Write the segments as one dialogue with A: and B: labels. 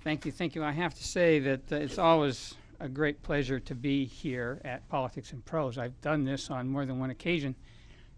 A: Thank you. Thank you. I have to say that it's always a great pleasure to be here at Politics and Prose. I've done this on more than one occasion,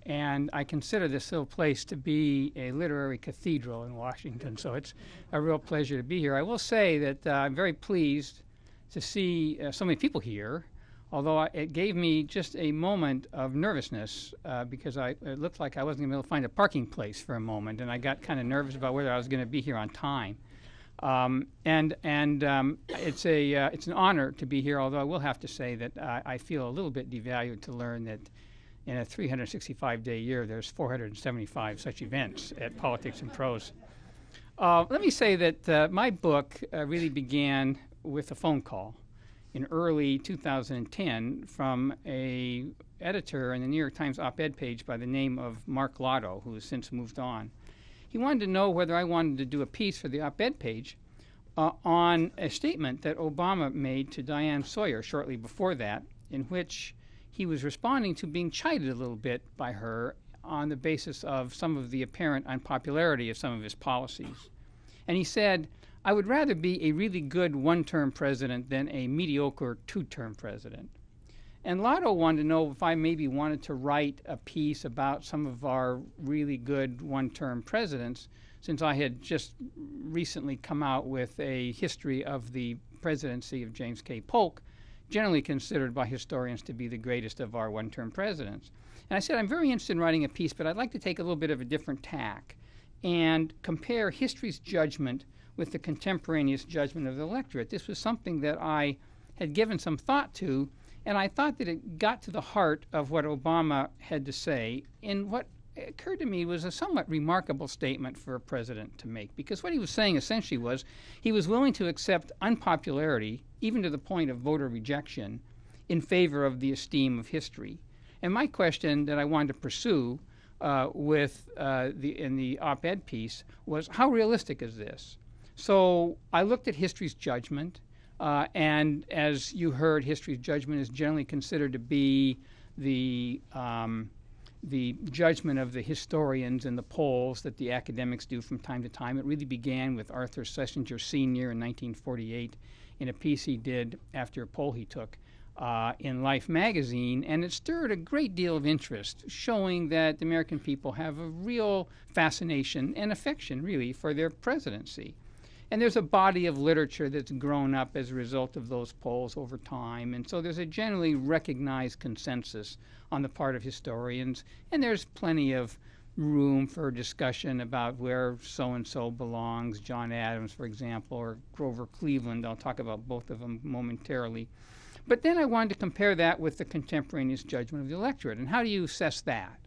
A: and I consider this little place to be a literary cathedral in Washington, so it's a real pleasure to be here. I will say that I'm very pleased to see so many people here, although it gave me just a moment of nervousness because it looked like I wasn't going to be able to find a parking place for a moment, and I got kind of nervous about whether I was going to be here on time. It's an honor to be here, although I will have to say that I feel a little bit devalued to learn that in a 365-day year, there's 475 such events at Politics and Prose. Let me say that my book really began with a phone call in early 2010 from a editor in the New York Times op-ed page by the name of Mark Lotto, who has since moved on. He wanted to know whether I wanted to do a piece for the op-ed page on a statement that Obama made to Diane Sawyer shortly before that, in which he was responding to being chided a little bit by her on the basis of some of the apparent unpopularity of some of his policies. And he said, "I would rather be a really good one-term president than a mediocre two-term president." And Lotto wanted to know if I maybe wanted to write a piece about some of our really good one-term presidents, since I had just recently come out with a history of the presidency of James K. Polk, generally considered by historians to be the greatest of our one-term presidents. And I said, I'm very interested in writing a piece, but I'd like to take a little bit of a different tack and compare history's judgment with the contemporaneous judgment of the electorate. This was something that I had given some thought to, and I thought that it got to the heart of what Obama had to say in what occurred to me was a somewhat remarkable statement for a president to make, because what he was saying essentially was he was willing to accept unpopularity, even to the point of voter rejection, in favor of the esteem of history. And my question that I wanted to pursue in the op-ed piece was, how realistic is this? So I looked at history's judgment, and as you heard, history's judgment is generally considered to be the judgment of the historians and the polls that the academics do from time to time. It really began with Arthur Schlesinger Sr. in 1948 in a piece he did after a poll he took in Life magazine, and it stirred a great deal of interest, showing that the American people have a real fascination and affection, really, for their presidency. And there's a body of literature that's grown up as a result of those polls over time. And so there's a generally recognized consensus on the part of historians. And there's plenty of room for discussion about where so-and-so belongs, John Adams, for example, or Grover Cleveland. I'll talk about both of them momentarily. But then I wanted to compare that with the contemporaneous judgment of the electorate. And how do you assess that?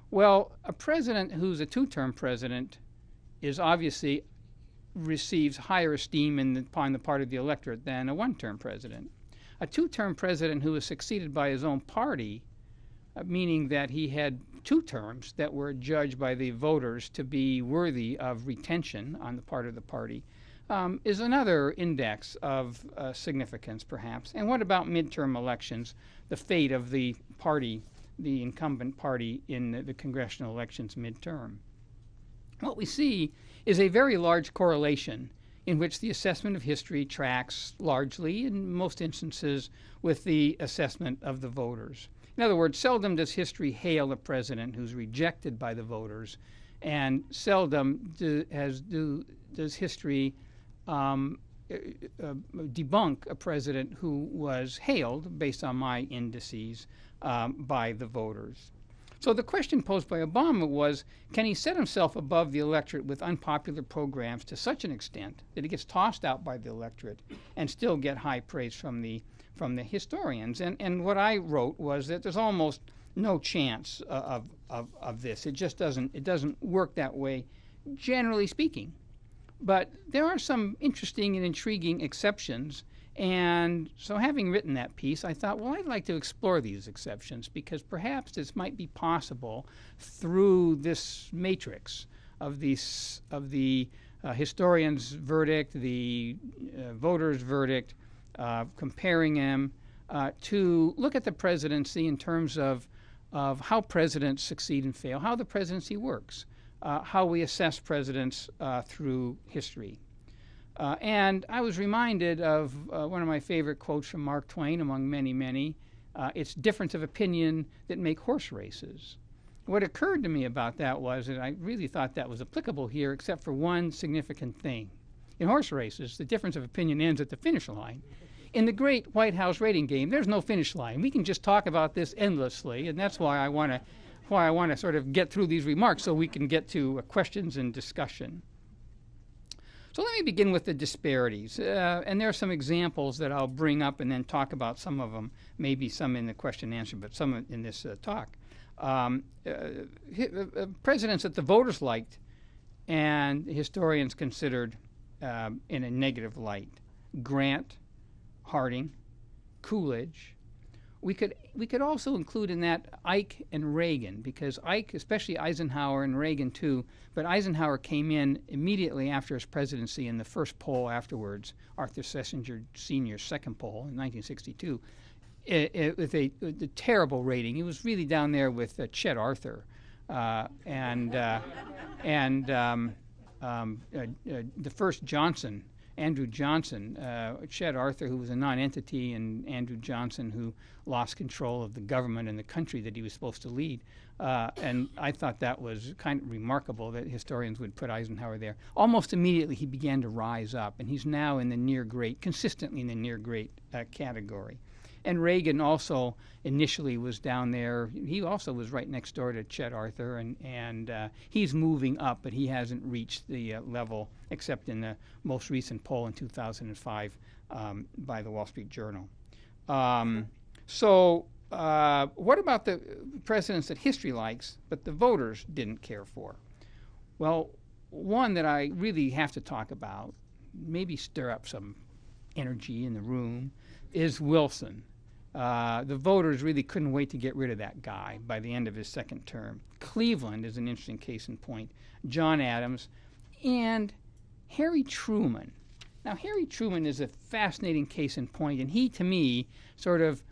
A: Well, a president who's a two-term president is obviously receives higher esteem upon the part of the electorate than a one-term president. A two-term president who is succeeded by his own party, meaning that he had two terms that were judged by the voters to be worthy of retention on the part of the party, is another index of significance, perhaps. And what about midterm elections, the fate of the party, the incumbent party in the congressional elections midterm? What we see is a very large correlation in which the assessment of history tracks largely, in most instances, with the assessment of the voters. In other words, seldom does history hail a president who's rejected by the voters, and seldom does history debunk a president who was hailed, based on my indices, by the voters. So the question posed by Obama was, can he set himself above the electorate with unpopular programs to such an extent that he gets tossed out by the electorate and still get high praise from the historians? And what I wrote was that there's almost no chance of this. It just doesn't work that way, generally speaking. But there are some interesting and intriguing exceptions. And so having written that piece, I thought, well, I'd like to explore these exceptions, because perhaps this might be possible through this matrix of the historian's verdict, the voter's verdict, comparing them, to look at the presidency in terms of how presidents succeed and fail, how the presidency works, how we assess presidents through history. And I was reminded of one of my favorite quotes from Mark Twain, among many, many. It's difference of opinion that make horse races. What occurred to me about that was that I really thought that was applicable here, except for one significant thing. In horse races, the difference of opinion ends at the finish line. In the great White House rating game, there's no finish line. We can just talk about this endlessly, and that's why I want to sort of get through these remarks so we can get to questions and discussion. So let me begin with the disparities, and there are some examples that I'll bring up and then talk about some of them, maybe some in the question and answer, but some in this talk. Presidents that the voters liked and historians considered in a negative light: Grant, Harding, Coolidge. We could also include in that Ike and Reagan, because Ike, especially Eisenhower and Reagan too, but Eisenhower came in immediately after his presidency in the first poll afterwards, Arthur Schlesinger Sr.'s second poll in 1962, with a terrible rating. He was really down there with Chet Arthur and the first Johnson, Andrew Johnson, Chet Arthur, who was a non-entity, and Andrew Johnson, who lost control of the government and the country that he was supposed to lead. And I thought that was kind of remarkable that historians would put Eisenhower there. Almost immediately, he began to rise up, and he's now in the near great, consistently in the near great category. And Reagan also initially was down there. He also was right next door to Chet Arthur, and he's moving up, but he hasn't reached the level, except in the most recent poll in 2005 by the Wall Street Journal. So what about the presidents that history likes, but the voters didn't care for? Well, one that I really have to talk about, maybe stir up some energy in the room, is Wilson. The voters really couldn't wait to get rid of that guy by the end of his second term. Cleveland is an interesting case in point. John Adams and Harry Truman. Now, Harry Truman is a fascinating case in point, and he, to me, sort of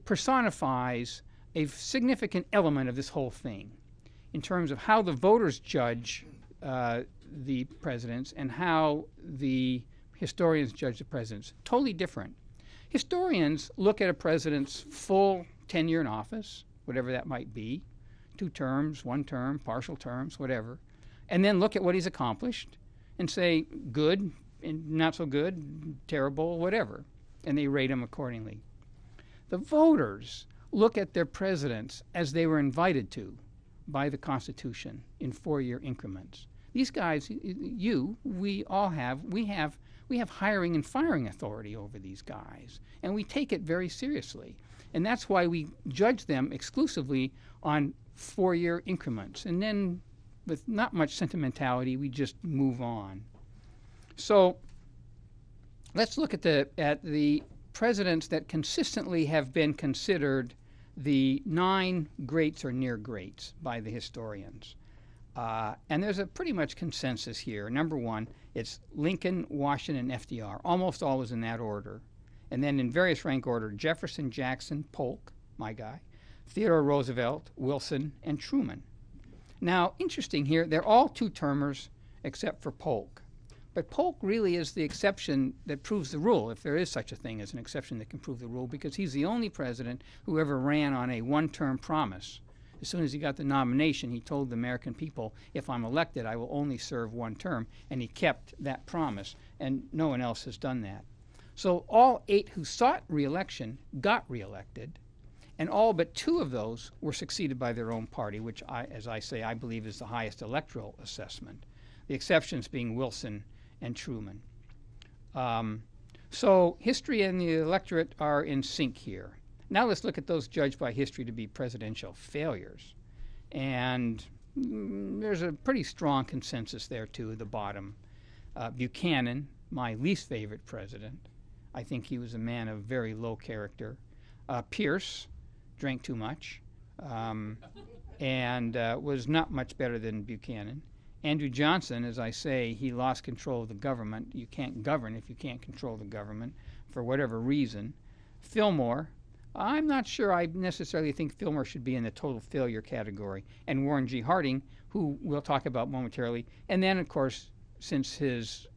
A: personifies a significant element of this whole thing in terms of how the voters judge the presidents and how the historians judge the presidents. Totally different. Historians look at a president's full tenure in office, whatever that might be, 2 terms, 1 term, partial terms, whatever, and then look at what he's accomplished and say good, and not so good, terrible, whatever, and they rate him accordingly. The voters look at their presidents as they were invited to by the Constitution in 4-year increments. These guys, we have hiring and firing authority over these guys, and we take it very seriously. And that's why we judge them exclusively on 4-year increments. And then, with not much sentimentality, we just move on. So let's look at the presidents that consistently have been considered the 9 greats or near greats by the historians. And there's a pretty much consensus here. Number 1, it's Lincoln, Washington, and FDR, almost always in that order. And then in various rank order, Jefferson, Jackson, Polk, my guy, Theodore Roosevelt, Wilson, and Truman. Now, interesting here, they're all 2-termers except for Polk. But Polk really is the exception that proves the rule, if there is such a thing as an exception that can prove the rule, because he's the only president who ever ran on a 1-term promise. As soon as he got the nomination, he told the American people, if I'm elected, I will only serve 1 term, and he kept that promise, and no one else has done that. So all 8 who sought re-election got re-elected, and all but 2 of those were succeeded by their own party, which, as I say, I believe is the highest electoral assessment, the exceptions being Wilson and Truman. So history and the electorate are in sync here. Now let's look at those judged by history to be presidential failures. And there's a pretty strong consensus there, too, at the bottom. Buchanan, my least favorite president. I think he was a man of very low character. Pierce drank too much and was not much better than Buchanan. Andrew Johnson, as I say, he lost control of the government. You can't govern if you can't control the government for whatever reason. Fillmore, I'm not sure I necessarily think Fillmore should be in the total failure category. And Warren G. Harding, who we'll talk about momentarily. And then, of course, since his